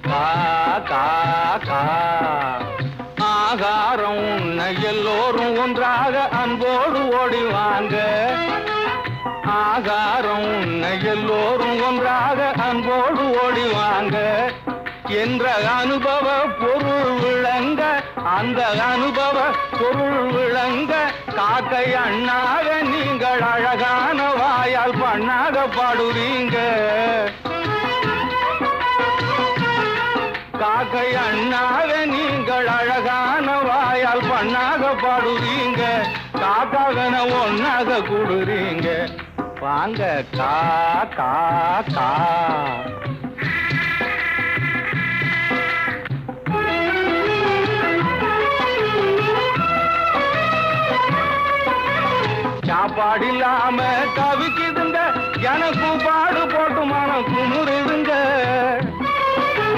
கா கா கா ஆகாரம் உன்னை எல்லோரும் ஒன்றாக அன்போடு ஓடிவாங்க. ஆகாரம் உன்னை எல்லோரும் ஒன்றாக அன்போடு ஓடிவாங்க என்ற அனுபவ பொருள் விளங்க, அந்த அனுபவ பொருள் விளங்க காக்கை அண்ணாக நீங்கள் அழகான வாயால் பண்ணாக பாடுறீங்க. காக்கை அண்ணாக நீங்கள் அழகான வாயால் பண்ணாக பாடுறீங்க. காக்காகன ஒன்னாக கூடுறீங்க. வாங்க கா கா கா. சாப்பாடு இல்லாம தவிக்குதுங்க எனக்கு